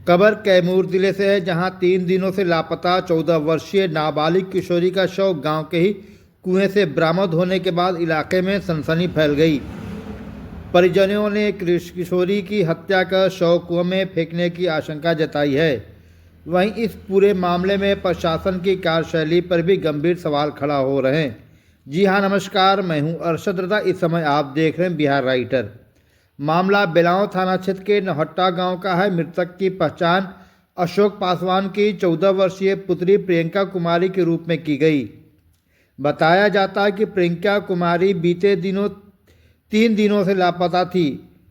खबर कैमूर जिले से है, जहां 3 दिनों से लापता 14 वर्षीय नाबालिग किशोरी का शव गांव के ही कुएं से बरामद होने के बाद इलाके में सनसनी फैल गई। परिजनों ने किशोरी की हत्या कर शव कुएं में फेंकने की आशंका जताई है। वहीं इस पूरे मामले में प्रशासन की कार्यशैली पर भी गंभीर सवाल खड़ा हो रहे हैं। जी हाँ, नमस्कार, मैं हूं अरशद रजा। इस समय आप देख रहे हैं बिहार राइटर। मामला बेलांव थाना क्षेत्र के नौहट्टा गांव का है। मृतक की पहचान अशोक पासवान की 14 वर्षीय पुत्री प्रियंका कुमारी के रूप में की गई। बताया जाता है कि प्रियंका कुमारी बीते 3 दिनों से लापता थी।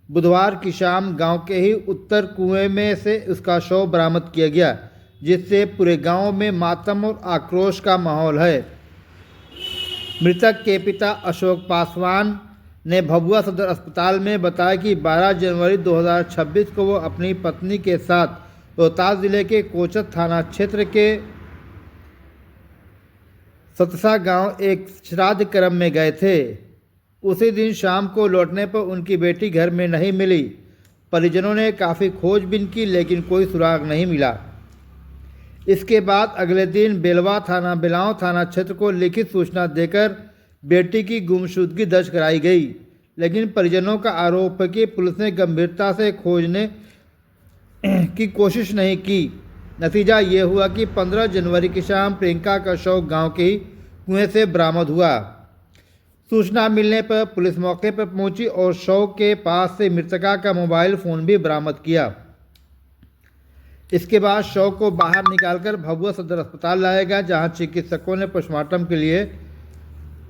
बुधवार की शाम गांव के ही उत्तर कुएं में से उसका शव बरामद किया गया, जिससे पूरे गांव में मातम और आक्रोश का माहौल है। मृतक के पिता अशोक पासवान ने भभुआ सदर अस्पताल में बताया कि 12 जनवरी 2026 को वो अपनी पत्नी के साथ रोहतास जिले के कोचत थाना क्षेत्र के सतसा गांव एक श्राद्ध कर्म में गए थे। उसी दिन शाम को लौटने पर उनकी बेटी घर में नहीं मिली। परिजनों ने काफ़ी खोजबीन की, लेकिन कोई सुराग नहीं मिला। इसके बाद अगले दिन बेलांव थाना क्षेत्र को लिखित सूचना देकर बेटी की गुमशुदगी दर्ज कराई गई, लेकिन परिजनों का आरोप है कि पुलिस ने गंभीरता से खोजने की कोशिश नहीं की। नतीजा ये हुआ कि 15 जनवरी की शाम प्रियंका का शव गांव के ही कुएं से बरामद हुआ। सूचना मिलने पर पुलिस मौके पर पहुंची और शव के पास से मृतका का मोबाइल फ़ोन भी बरामद किया। इसके बाद शव को बाहर निकालकर भभुआ सदर अस्पताल लाया गया, जहां चिकित्सकों ने पोस्टमार्टम के लिए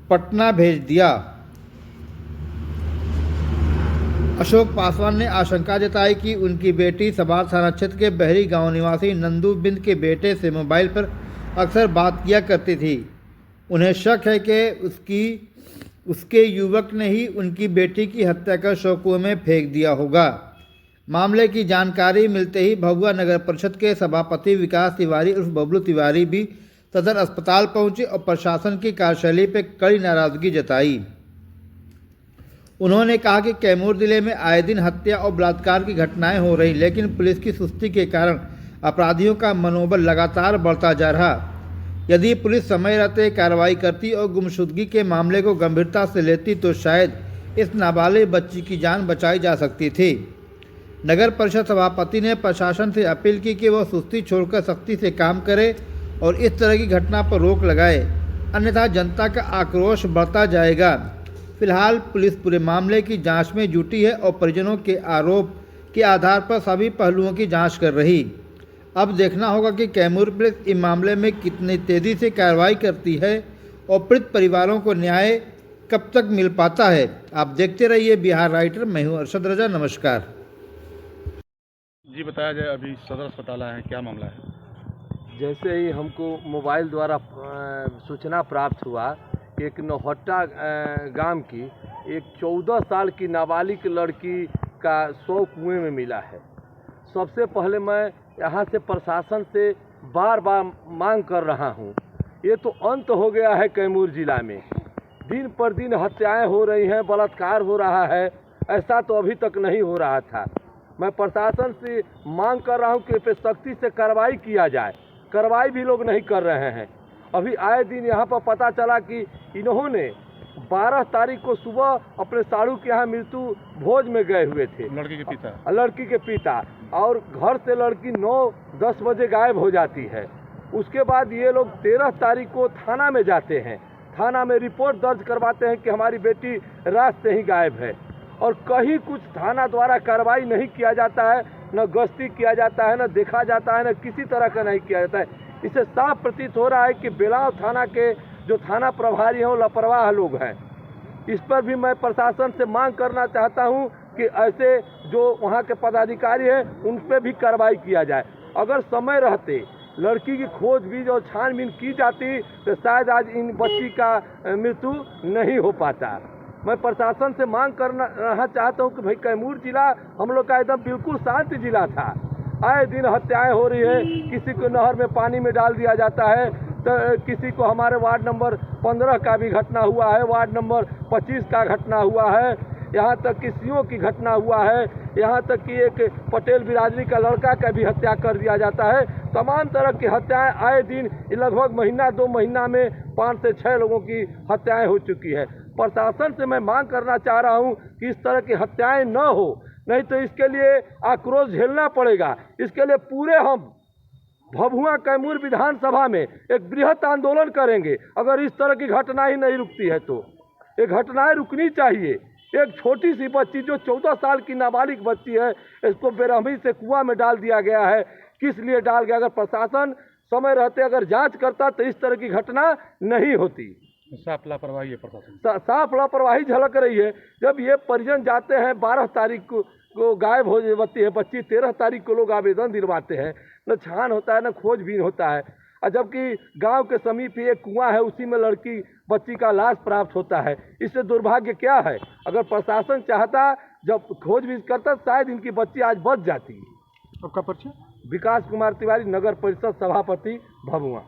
पटना भेज दिया। अशोक पासवान ने आशंका जताई कि उनकी बेटी सबार थाना क्षेत्र के बहरी गांव निवासी नंदू बिंद के बेटे से मोबाइल पर अक्सर बात किया करती थी। उन्हें शक है कि उसके युवक ने ही उनकी बेटी की हत्या कर शव कुएं में फेंक दिया होगा। मामले की जानकारी मिलते ही भभुआ नगर परिषद के सभापति विकास तिवारी उर्फ बबलू तिवारी भी सदर अस्पताल पहुंचे और प्रशासन की कार्यशैली पर कड़ी नाराजगी जताई। उन्होंने कहा कि कैमूर जिले में आए दिन हत्या और बलात्कार की घटनाएं हो रही, लेकिन पुलिस की सुस्ती के कारण अपराधियों का मनोबल लगातार बढ़ता जा रहा। यदि पुलिस समय रहते कार्रवाई करती और गुमशुदगी के मामले को गंभीरता से लेती तो शायद इस नाबालिग बच्ची की जान बचाई जा सकती थी। नगर परिषद सभापति ने प्रशासन से अपील की कि वह सुस्ती छोड़कर सख्ती से काम करे और इस तरह की घटना पर रोक लगाए, अन्यथा जनता का आक्रोश बढ़ता जाएगा। फिलहाल पुलिस पूरे मामले की जांच में जुटी है और परिजनों के आरोप के आधार पर सभी पहलुओं की जांच कर रही। अब देखना होगा कि कैमूर पुलिस इस मामले में कितनी तेज़ी से कार्रवाई करती है और पीड़ित परिवारों को न्याय कब तक मिल पाता है। आप देखते रहिए बिहार राइटर। मैं हूँ अरशद रजा। नमस्कार जी। बताया जाए, अभी सदर अस्पताल आए हैं, क्या मामला है? जैसे ही हमको मोबाइल द्वारा सूचना प्राप्त हुआ कि एक नौहट्टा गांव की एक 14 साल की नाबालिग लड़की का शव कुएं में मिला है। सबसे पहले मैं यहाँ से प्रशासन से बार बार मांग कर रहा हूँ, ये तो अंत हो गया है कैमूर जिला में। दिन पर दिन हत्याएं हो रही हैं, बलात्कार हो रहा है, ऐसा तो अभी तक नहीं हो रहा था। मैं प्रशासन से मांग कर रहा हूँ कि इस पर सख्ती से कार्रवाई किया जाए। कार्रवाई भी लोग नहीं कर रहे हैं। अभी आए दिन यहाँ पर पता चला कि इन्होंने 12 तारीख को सुबह अपने साड़ू के यहाँ मृत्यु भोज में गए हुए थे। लड़की के पिता और घर से लड़की 9-10 बजे गायब हो जाती है। उसके बाद ये लोग 13 तारीख को थाना में जाते हैं। थाना में रिपोर्ट दर्ज करवाते हैं कि हमारी बेटी रात से ही गायब है, और कहीं कुछ थाना द्वारा कार्रवाई नहीं किया जाता है, न गश्ती किया जाता है, न देखा जाता है, न किसी तरह का नहीं किया जाता है। इससे साफ प्रतीत हो रहा है कि बेलांव थाना के जो थाना प्रभारी हैं वो लापरवाह लोग हैं। इस पर भी मैं प्रशासन से मांग करना चाहता हूं कि ऐसे जो वहां के पदाधिकारी हैं उन पर भी कार्रवाई किया जाए। अगर समय रहते लड़की की खोजबीन और छानबीन की जाती तो शायद आज इन बच्ची का मृत्यु नहीं हो पाता। मैं प्रशासन से मांग करना चाहता हूं कि भाई कैमूर जिला हम लोग का एकदम बिल्कुल शांत जिला था। आए दिन हत्याएं हो रही है, किसी को नहर में पानी में डाल दिया जाता है, तो किसी को हमारे वार्ड नंबर 15 का भी घटना हुआ है, वार्ड नंबर 25 का घटना हुआ है। यहाँ तक कि सीओ की घटना हुआ है, यहाँ तक कि एक पटेल बिरादरी का लड़का का भी हत्या कर दिया जाता है। तमाम तरह की हत्याएं आए दिन लगभग महीना 2 महीना में 5 से 6 लोगों की हत्याएं हो चुकी है। प्रशासन से मैं मांग करना चाह रहा हूं कि इस तरह की हत्याएं न हो, नहीं तो इसके लिए आक्रोश झेलना पड़ेगा। इसके लिए पूरे हम भभुआ कैमूर विधानसभा में एक बृहत आंदोलन करेंगे। अगर इस तरह की घटना ही नहीं रुकती है तो ये घटनाएं रुकनी चाहिए। एक छोटी सी बच्ची जो 14 साल की नाबालिग बच्ची है, इसको बेरहमी से कुआं में डाल दिया गया है। किस लिए डाल गया? अगर प्रशासन समय रहते अगर जांच करता तो इस तरह की घटना नहीं होती। साफ लापरवाही है प्रशासन, साफ लापरवाही झलक रही है। जब ये परिजन जाते हैं 12 तारीख को गायब हो जाती है बच्ची, 13 तारीख को लोग आवेदन दिलवाते हैं, न छान होता है न खोजबीन होता है। और जबकि गांव के समीप ही एक कुआं है, उसी में लड़की बच्ची का लाश प्राप्त होता है। इससे दुर्भाग्य क्या है? अगर प्रशासन चाहता, जब खोजबीन करता, शायद इनकी बच्ची आज बच जाती। आपका परिचय? विकास कुमार तिवारी, नगर परिषद सभापति, भभुआ।